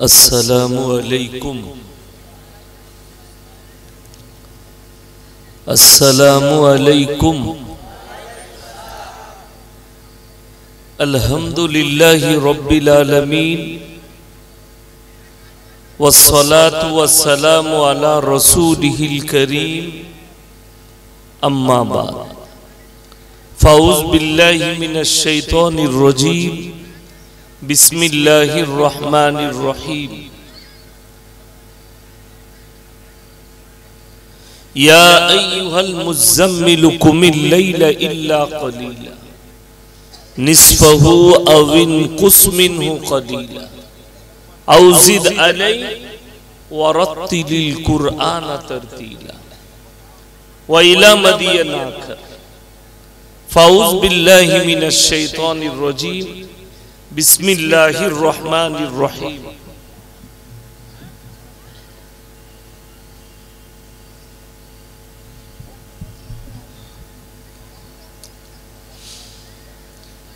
अस्सलामु अलैकुम अस्सलामु अलैकुम अल्हम्दुलिल्लाहि रब्बिल आलमीन वस्सलातु वस्सलामु अला रसूलिहिल करीम अम्मा बाद फ़ाऊज़ बिल्लाहि मिनश शैतानिर रजीम बिस्मिल्लाहिर रहमानिर रहीम या अय्युहल मुज़्ज़म्मिलु कुमिल लैला इल्ला क़लीला निस्फ़हु अव इनक़ुस मिन्हु क़लीला औ ज़िद अलैहि वरत्तिलिल क़ुरआन तरतीला व इला मदीना फ़ाऊज़ बिल्लाहि मिनश शैतानिर रजीम बिस्मिल्लाहिर रहमानिर रहीम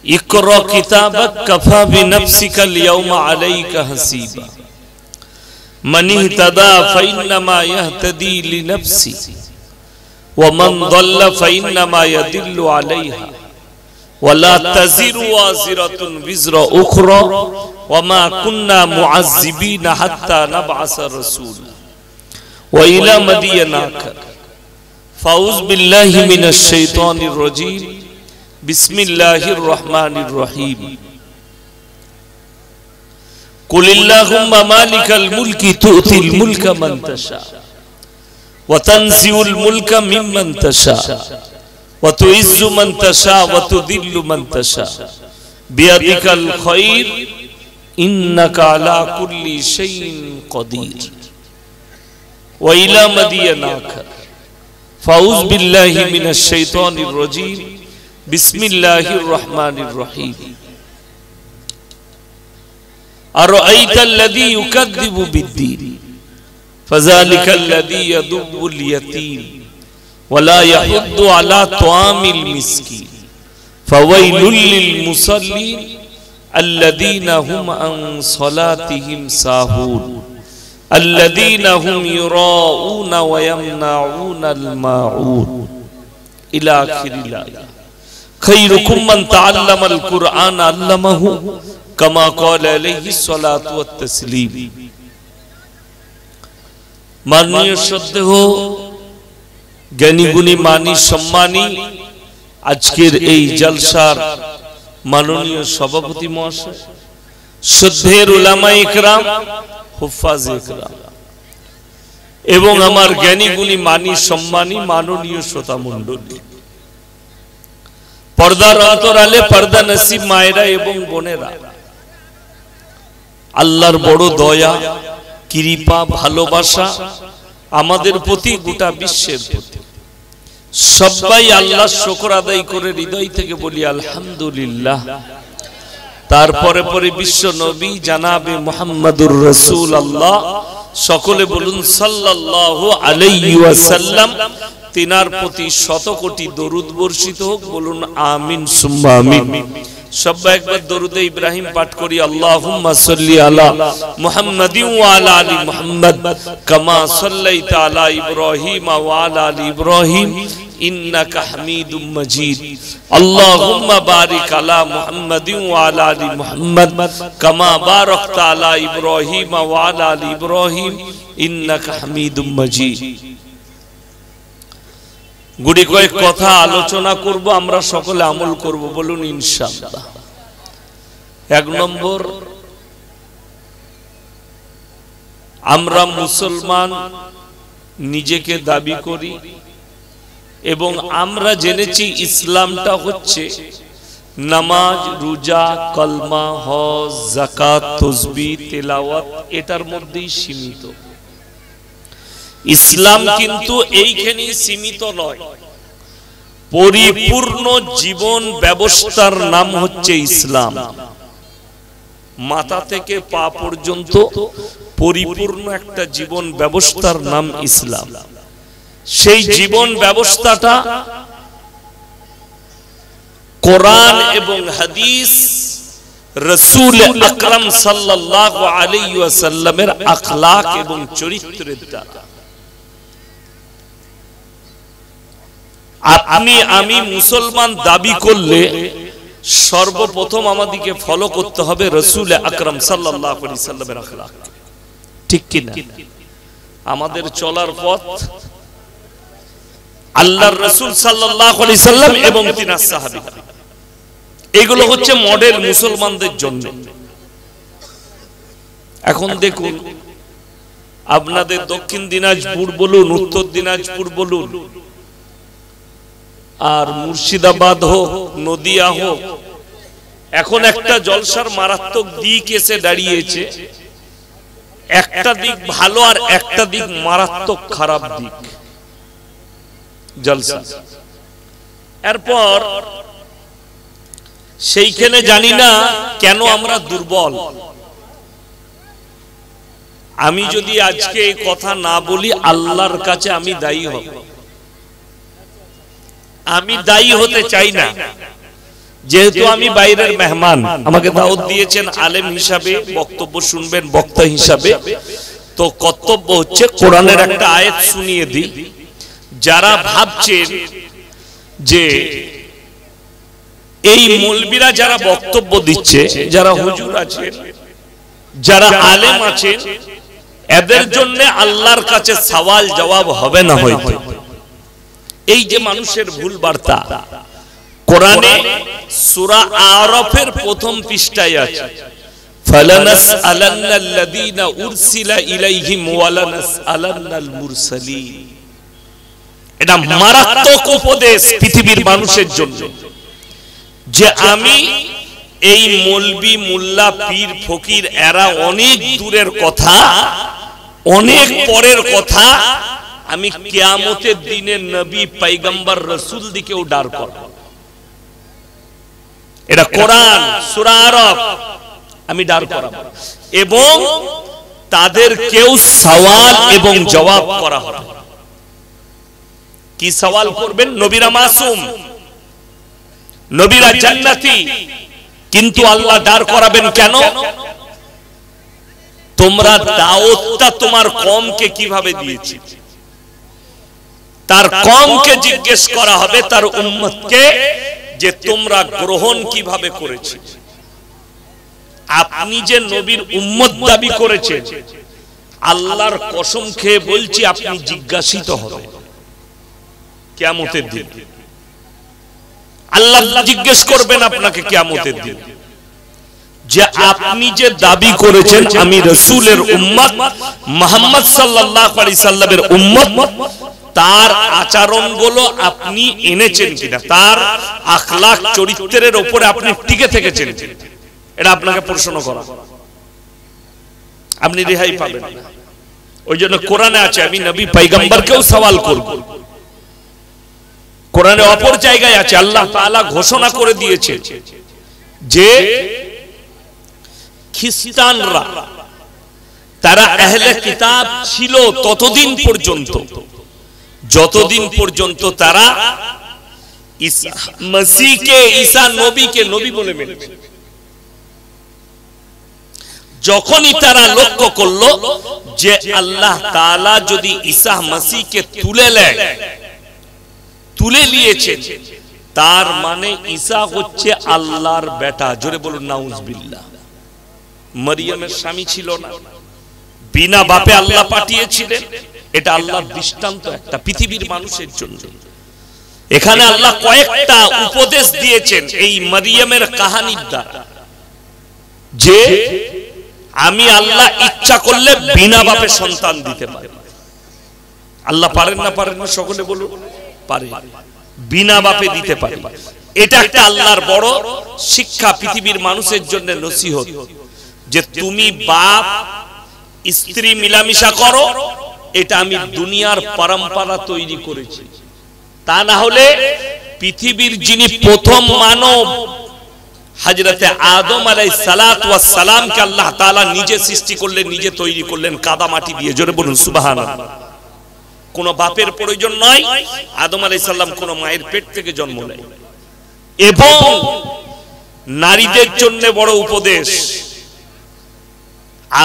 इक़रा किताबक कफ़ा बिनफ़्सिका अल-यौमा अलैका हसीबा मन इहतदा फ़इन्नमा यहतदी लिनफ़्सी व मन ضل फ़इन्नमा यदिल्लु अलैहा वला तज़िरु वाज़िरतुन विज़रा उख़रा वमा कुन्ना मुअज़्ज़िबीना हत्ता नबअस रसूला व इला मदीना फ़ाऊज़ बिल्लाहि मिनश शैतानिर रजीम बिस्मिल्लाहिर रहमानिर रहीम कुलिल्लाहुम्मा मालिकल मुल्की तु'तिल मुल्का मन तशा व तंज़िउल मुल्का मिम्मन तशा व तुइज़्ज़ु मन तशा व तुदिल्लु मन तशा बियदिकल खैर इन्नका अला कुल्ली शैइन क़दीर व इला मदीना फ़ाऊज़ बिल्लाहि मिनश शैतानिर रजीम बिस्मिल्लाहिर रहमानिर रहीम अरअयतल लज़ी युकज़्ज़िबु बिद्दीन फ़ज़ालिकल लज़ी यदुव्वुल यतीम वला यहुद्दु अला तुआमिल मिस्कीन फ़वैलुल लिल मुसल्लीन अल्लज़ीना हुम अन सलातिहिम साहून अल्लज़ीना हुम युराऊन व यमनऊनल माऊन इला आखिरिल आया खैरुकुम मन तअल्लमल कुरआन अल्लमहु कमा क़ाला अलैहि सलातु व तस्लीम माननीय श्रद्धेय ज्ञानी गुणी मानी सम्मानी आजकेर এই জলসার माननीय सभापति মহাশয় শ্রদ্ধেয় উলামায়ে ইকরাম হুফাজে ইকরাম এবং আমার জ্ঞানী গুণী মানি সম্মানী মাননীয় শ্রোতা মণ্ডলী पर्दार अंतराले पर्दा नसीब मायरा एवं बोनेरा आल्लाहर बड़ो दया कृपा भालोबासा आमादेर प्रति गोटा विश्वेर प्रति सबाई आल्लाहर शुक्र आदाय करे हृदय थेके बोली आलহামদুলিল্লাহ तारपरे परे विश्व नबी जनाबे मुहम्मदुर रसूलुल्लाह सकले बोलुन सल्लल्लाहु अलैहि वसल्लम तिनार प्रति शत कोटी दरूद बर्षित होक बोलुन आमीन सुम्मा आमीन सबाई एकबार दरूदे इब्राहिम पाठ करी अल्लाहुम्मा सल्लि अला मुहम्मदिन व अला आलि मुहम्मद कमा सल्लैता अला इब्राहीम व अला आलि इब्राहीम इन्नका हमीदुम मजीद अल्लाहुम्मा बारिक अला मुहम्मदिन व अला आलि मुहम्मद कमा बारकता अला इब्राहीम व अला आलि इब्राहीम इन्नका हमीदुम मजीद गुड़ी कয়েক কথা আলোচনা করব আমরা সকলে আমল করব বলুন ইনশাআল্লাহ এক নম্বর আমরা মুসলমান নিজেকে দাবি করি এবং আমরা জেনেছি ইসলামটা হচ্ছে নামাজ রোজা কলমা হজ যাকাত তাসবিহ তেলাওয়াত এটার মধ্যেই সীমিত इस्लाम किन्तु এইখানে সীমিত নয় পরিপূর্ণ জীবন ব্যবস্থার নাম হচ্ছে ইসলাম মাথা থেকে পা পর্যন্ত পরিপূর্ণ একটা জীবন ব্যবস্থার নাম ইসলাম সেই জীবন ব্যবস্থাটা কোরআন এবং হাদিস রাসূল আকরাম সাল্লাল্লাহু আলাইহি ওয়াসাল্লামের আখলাক এবং চরিত্রের দ্বারা। আপনি আমি মুসলমান দাবি করলে সর্বপ্রথম আমাদেরকে ফলো করতে হবে রাসূল আকরাম সাল্লাল্লাহু আলাইহি ওয়াসাল্লামের আখলাক, ঠিক কি না? আমাদের চলার পথ আল্লাহর রাসূল সাল্লাল্লাহু আলাইহি সাল্লাম এবং তিনার সাহাবীরা, এগুলো হচ্ছে মডেল মুসলমানদের জন্য। এখন দেখুন, আপনাদের দক্ষিণ দিনাজপুর বলুন, উত্তর দিনাজপুর বলুন, আর মুর্শিদাবাদ হোক, নদিয়া হোক, এখন একটা জলসার মারাত্মক দিক এসে দাঁড়িয়েছে। একটা দিক ভালো আর একটা দিক মারাত্মক খারাপ দিক জলসা। এরপর সেইখানে জানি না কেন আমরা দুর্বল। আমি যদি আজকে এই কথা না বলি, আল্লাহর কাছে আমি দায়ী হব। আমি দায়ী হতে চাই না, যেহেতু আমি বাইরের মেহমান, আমাকে দাওয়াত দিয়েছেন আলেম হিসাবে, বক্তব্য শুনবেন বক্তা হিসাবে, তো কর্তব্য হচ্ছে কোরআনের একটা আয়াত শুনিয়ে দিই। যারা ভাবছেন যে এই মৌলবীরা যারা বক্তব্য দিচ্ছে, যারা হুজুর আছেন, যারা আলেম আছেন, এদের জন্য আল্লাহর কাছে সওয়াল জবাব হবে না হয়তো। এই যে মানুষের ভুল বার্তা, কোরআনে সূরা আরাফের প্রথম পৃষ্ঠায় আছে, ফালানাসআলান্নাল্লাযীনা উরসিলা ইলাইহিম ওয়ালানাসআলান্নাল মুরসালিন। এটা মারাত্মক উপদেশ পৃথিবীর মানুষের জন্য, যে আমি এই মৌলবি মোল্লা পীর ফকির এরা অনেক দূরের কথা, অনেক পরের কথা, আমি কিয়ামতের দিনে নবী পয়গম্বর রাসূল দিকেও ডার করব। এটা কোরআন সূরা আরাফ, আমি ডার করব এবং তাদেরকেও সওয়াল এবং জবাব করা হবে। কি সওয়াল করবেন? নবীরা মাসুম, নবীরা জান্নাতি, কিন্তু আল্লাহ দাঁড় করাবেন কেন? তোমরা দাওয়াতটা তোমার কওমকে কিভাবে দিয়েছি, তার কওমকে জিজ্ঞেস করা হবে, তার উম্মতকে, যে তোমরা গ্রহণ কিভাবে করেছি। আপনি যে নবীর উম্মত দাবি করেছেন, আল্লাহর কসম খেয়ে বলছি আপনি জিজ্ঞাসিত হবেন কিয়ামতের দিন। আল্লাহ জিজ্ঞেস করবেন আপনাকে কিয়ামতের দিন, যে আপনি যে দাবি করেছেন আমি রাসূলের উম্মত, মুহাম্মদ সাল্লাল্লাহু আলাইহি সাল্লামের উম্মত, তার আচরণগুলো আপনি এনেছেন কিনা, তার আখলাক চরিত্রের উপরে আপনি টিকে থেকেছেন, এটা আপনাকে প্রশ্ন করা। আপনি রেহাই পাবেন না। ওই জন্য কোরআনে আছে আমি নবী পয়গম্বরকেও সওয়াল করব। কোরআনে অপর জায়গায় আছে আল্লাহ তাআলা ঘোষণা করে দিয়েছে যে খ্রিস্টানরা, তারা আহলে কিতাব ছিল ততদিন পর্যন্ত যতদিন পর্যন্ত তারা ঈসা মসিহকে, ঈসা নবীকে নবী বলে মেনেছে। যখনই তারা লক্ষ্য করলো যে আল্লাহ তাআলা যদি ঈসা মসিহকে তুলে নিয়েছেন, তার মানে ঈসা হচ্ছে আল্লাহর বেটা। জোরে বলুন নাউজুবিল্লাহ। মরিয়মের স্বামী ছিল না, বিনা বাপে আল্লাহ পাঠিয়েছিলেন। এটা আল্লাহর দৃষ্টান্ত একটা পৃথিবীর মানুষের জন্য। এখানে আল্লাহ কয়েকটা উপদেশ দিয়েছেন এই মরিয়মের কাহিনীর দ্বারা, যে আমি আল্লাহ ইচ্ছা করলে বিনা বাপে সন্তান দিতে পারি। আল্লাহ পারেন না? পারেন না? সকলে বলুন পারে, বিনা বাপে দিতে পারে। এটা একটা আল্লাহর বড় শিক্ষা পৃথিবীর মানুষের জন্য, নসিহত, যে তুমি বাপ স্ত্রী মিলামিশা করো, এটা আমি দুনিয়ার পরম্পরা তৈরি করেছি। তা না হলে পৃথিবীর যিনি প্রথম মানব হযরতে আদম আলাইহিস সালাতু ওয়াস সালামকে আল্লাহ তাআলা নিজে সৃষ্টি করলেন, নিজে তৈরি করলেন কাদা মাটি দিয়ে। জোরে বলুন সুবহানাল্লাহ। কোনো বাপের প্রয়োজন নয়, আদম আলাইহিস সালাম কোনো মায়ের পেট থেকে জন্ম নেয়। এবং নারীদের জন্য বড় উপদেশ।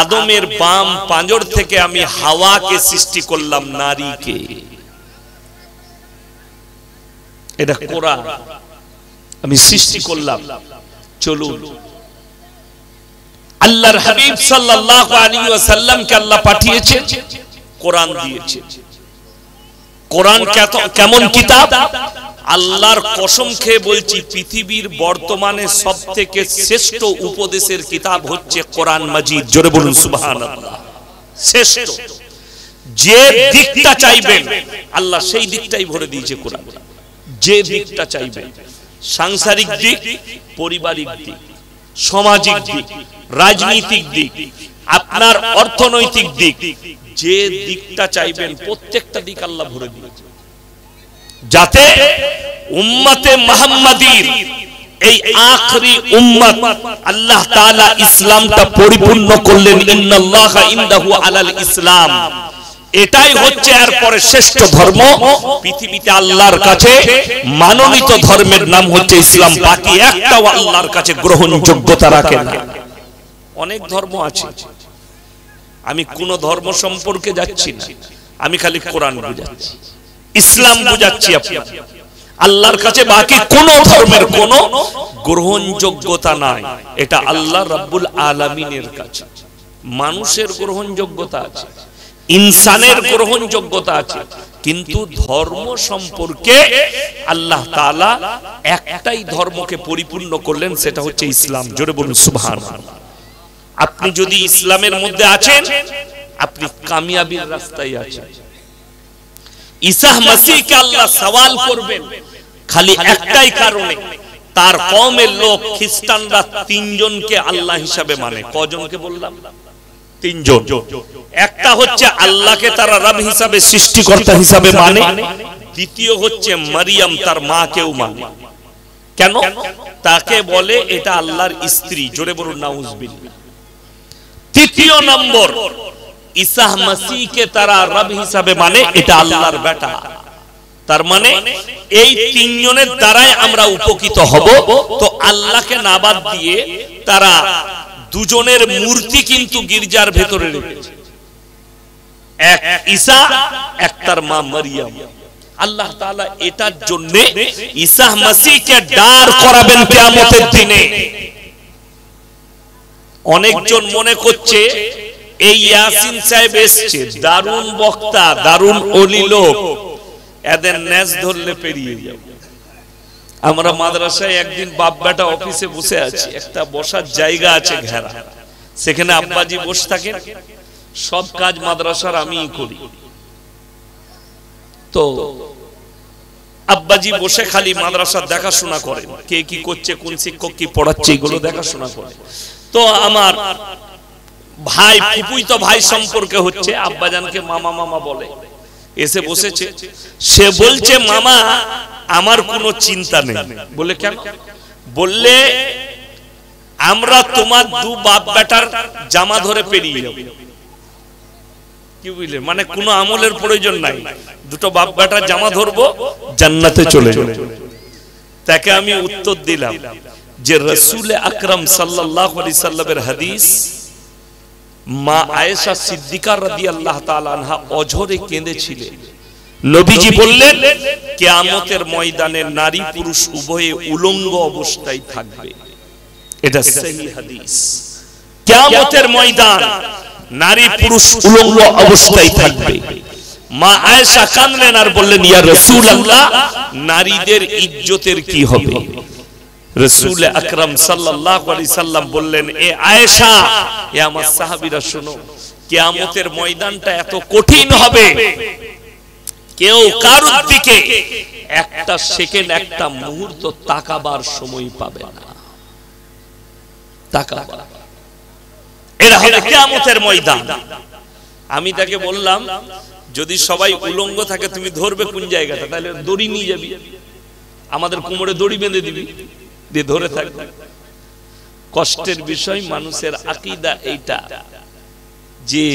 আদমের বাম পাঁজর থেকে আমি হাওয়াকে সৃষ্টি করলাম, নারীকে। এটা কোরআন, আমি সৃষ্টি করলাম। চলুন, আল্লাহর হাবিব সাল্লাল্লাহু আলাইহি ওয়াসাল্লামকে আল্লাহ পাঠিয়েছেন, কোরআন দিয়েছেন। কোরআন কেমন কিতাব? আল্লাহর কসম খেয়ে বলছি, পৃথিবীর বর্তমানে সবথেকে শ্রেষ্ঠ উপদেশের কিতাব হচ্ছে কোরআন মাজিদ। জোরে বলুন সুবহানাল্লাহ। শ্রেষ্ঠ, যে দিকটা চাইবেন আল্লাহ সেই দিকটাই ভরে দিয়েছে কোরআন। যে দিকটা চাইবেন, সাংসারিক দিক, পারিবারিক দিক, সামাজিক দিক, রাজনৈতিক দিক, আপনার অর্থনৈতিক দিক, যে দিকটা চাইবেন প্রত্যেকটা দিক আল্লাহ ভরে দিয়েছে, যাতে উম্মতে মুহাম্মাদীর এই আখরি উম্মত আল্লাহ তাআলা ইসলামটা পরিপূর্ণ করলেন। ইন্নাল্লাহা ইনদাহু আলাল ইসলাম, এটাই হচ্ছে এরপরে শ্রেষ্ঠ ধর্ম পৃথিবীতে। আল্লাহর কাছে মানোনীত ধর্মের নাম হচ্ছে ইসলাম। বাকি একটাও আল্লাহর কাছে গ্রহণযোগ্যতা রাখে না। অনেক ধর্ম আছে, আমি কোন ধর্ম সম্পর্কে যাচ্ছি না, আমি খালি কোরআন বুঝাচ্ছি, ইসলাম বুঝাচ্ছি আপনাকে। আল্লাহর কাছে বাকি কোন ধর্মের কোন গ্রহণযোগ্যতা নাই, এটা আল্লাহ রাব্বুল আলামিনের কাছে। মানুষের গ্রহণযোগ্যতা আছে, ইনসানের গ্রহণযোগ্যতা আছে, কিন্তু ধর্ম সম্পর্কে আল্লাহ তাআলা একটাই ধর্মকে পরিপূর্ণ করলেন, সেটা হচ্ছে ইসলাম। জোরে বলুন সুবহানাল্লাহ। আপনি যদি ইসলামের মধ্যে আছেন, আপনি কামিয়াবির রাস্তায় আছেন। ঈসা মসিহকে আল্লাহ সওয়াল করবেন খালি একটাই কারণে, তার কওমের লোক খ্রিস্টানরা তিনজনকে আল্লাহ হিসাবে মানে। কজনকে বললাম? তিনজন। একটা হচ্ছে আল্লাহকে তারা রব হিসাবে, সৃষ্টিকর্তা হিসাবে মানে। দ্বিতীয় হচ্ছে মারিয়াম, তার মাকেও মানে। কেন? তাকে বলে এটা আল্লাহর স্ত্রী। জোরে বলুন নাউজুবিল্লাহ। তৃতীয় নম্বর, ঈসা মসিহকে তারা রব হিসাবে মানে, এটা আল্লাহর বেটা। তার মানে এই তিনজনের দ্বারাই আমরা উপকৃত হব। তো আল্লাহকে না বাদ দিয়ে তারা দুজনের মূর্তি কিন্তু গির্জার ভেতরে রেখেছে, এক ঈসা, এক তার মা মারিয়াম। আল্লাহ তাআলা এটার জন্য ঈসা মসিহকে দাঁড় করাবেন কিয়ামতের দিনে। অনেকজন মনে করছে এই ইয়াসিন সাহেব এসেছে, দারুণ বক্তা, দারুণ ওলি লোক, এদের ন্যাস ধরলে পেরিয়ে যাবে। আমরা মাদ্রাসায় একদিন বাপ বেটা অফিসে বসে আছি, একটা বসার জায়গা আছে ঘেরা, সেখানে আব্বাজি বসে থাকেন। সব কাজ মাদ্রাসার আমিই করি। তো আব্বাজি বসে খালি মাদ্রাসার দেখাশোনা করেন, কে কি করছে, কোন শিক্ষক কি পড়াচ্ছে, এগুলো দেখাশোনা করে। তো আমার ভাই, ফুপুই তো ভাই সম্পর্কে হচ্ছে, আব্বাজানকে মামা মামা বলে, এসে বসেছে। সে বলছে, মামা আমার কোনো চিন্তা নেই। বলে কেন? বললে আমরা তোমার দু বাপ বেটার জামা ধরে পেরিয়ে যাব। কি বুঝলে? মানে কোনো আমলের প্রয়োজন নাই, দুটো বাপ বেটার জামা ধরবো, জান্নাতে চলে যাব। তাকে আমি উত্তর দিলাম যে রাসূল আকরাম সাল্লাল্লাহু আলাইহি সাল্লামের হাদিস, মা আয়েশা সিদ্দিকা রাদিয়াল্লাহু তাআলা আনহা অঝরে কেঁদেছিলেন। নবীজি বললেন, কিয়ামতের ময়দানে নারী পুরুষ উভয়ে উলঙ্গ অবস্থায় থাকবে। এটা সহিহ হাদিস। কিয়ামতের ময়দান নারী পুরুষ উলঙ্গ অবস্থায় থাকবে। মা আয়েশা কাঁদলেন আর বললেন, ইয়া রাসূলুল্লাহ, নারীদের ইজ্জতের কি হবে? রাসূল আকরাম সাল্লাল্লাহু আলাইহি সাল্লাম বললেন, এ আয়েশা, এ আমার সাহাবীরা শোনো, কিয়ামতের ময়দানটা এত কঠিন হবে, কেউ কারোর দিকে একটা সেকেন্ড, একটা মুহূর্ত তাকাবার সময় পাবে না। তাকাবার, এটা হবে কিয়ামতের ময়দান। আমি তাকে বললাম, যদি সবাই উলঙ্গ থাকে তুমি ধরবে কোন জায়গাটা? তাহলে দড়ি নিয়ে যাবি, আমাদের কোমরে দড়ি বেঁধে দিবি, দিয়ে ধরে থাকবে। কষ্টের বিষয়, মানুষের আকীদা এইটা যে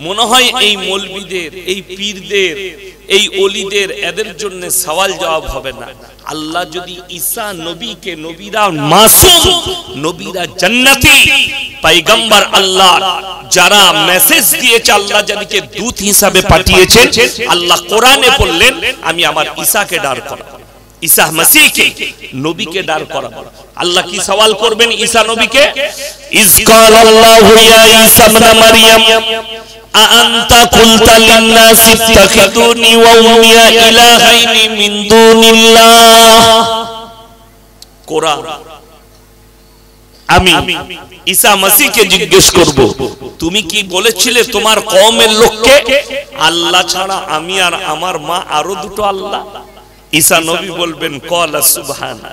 মনে হয় এই মৌলবীদের, এই পীরদের, এই ওলিদের এদের জন্য সওয়াল জবাব হবে না। আল্লাহ যদি ঈসা নবীকে, নবীরা মাসুম, নবীরা জান্নাতি, পয়গম্বর আল্লাহ যারা মেসেজ দিয়েছে, আল্লাহ যাদেরকে দূত হিসাবে পাঠিয়েছেন, আল্লাহ কোরআনে বললেন আমি আমার ঈসাকে ডার করাবো, ঈসা মসিহকে, নবীকে ডার করাবো। আল্লাহ কি সওয়াল করবেন ঈসা নবীকে? ইজ ক্বালাল্লাহু ইয়া ঈসা ইবনে মারইয়াম আ'আনতা কুলতা লিন-নাসি ইত্তাখিযুনি ওয়া উম্মিয়া ইলাহাইনি মিন দুনিল্লাহ। কোরআন আমি ঈসা মসিহকে জিজ্ঞেস করব, তুমি কি বলেছিলে তোমার কওমের লোককে আল্লাহ ছাড়া আমি আর আমার মা আরো দুটো আল্লাহ? ঈসা নবী বলবেন ক্বালা সুবহানা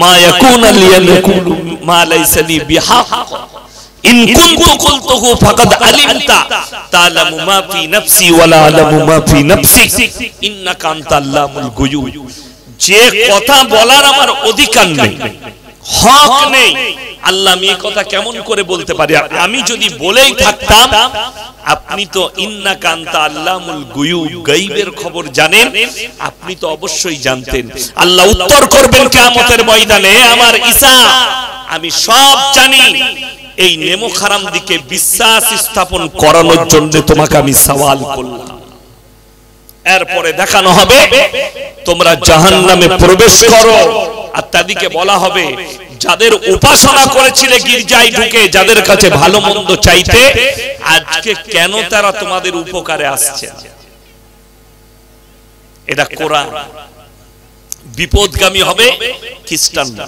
মা ইয়াকুনু লি আন আকুলু মা লাইসা লি বিহাক ইন কুনতু কুলতুহু ফাকাদ আলিমতা তা'লামু মা ফি নাফসি ওয়া লা আ'লামু মা ফি নাফসিক ইন্নাকা আনতাল্লামুল গুয়ুব। যে কথা বলার আমার অধিকার নেই, হক নেই, আল্লাহ আমি এই কথা কেমন করে বলতে পারি? আমি যদি বলেই থাকতাম আপনি তো ইন্নাকা আনতা আল্লামুল গুয়ুব, গায়বের খবর জানেন, আপনি তো অবশ্যই জানতেন। আল্লাহ উত্তর করবেন কিয়ামতের ময়দানে, আমার ঈসা আমি সব জানি, এই নেমো খারাম দিকে বিশ্বাস স্থাপন করানোর জন্য তোমাকে আমি সওয়াল করলাম। এরপরে দেখানো হবে তোমরা জাহান্নামে প্রবেশ করো, আর তাদেরকে বলা হবে যাদের উপাসনা করেছিলে গির্জায় ঢুকে, যাদের কাছে ভালো মন্দ চাইতে, আজকে কেন তারা তোমাদের উপকারে আসছে? এটা কোরআন। বিপদগামী হবে খ্রিস্টানরা,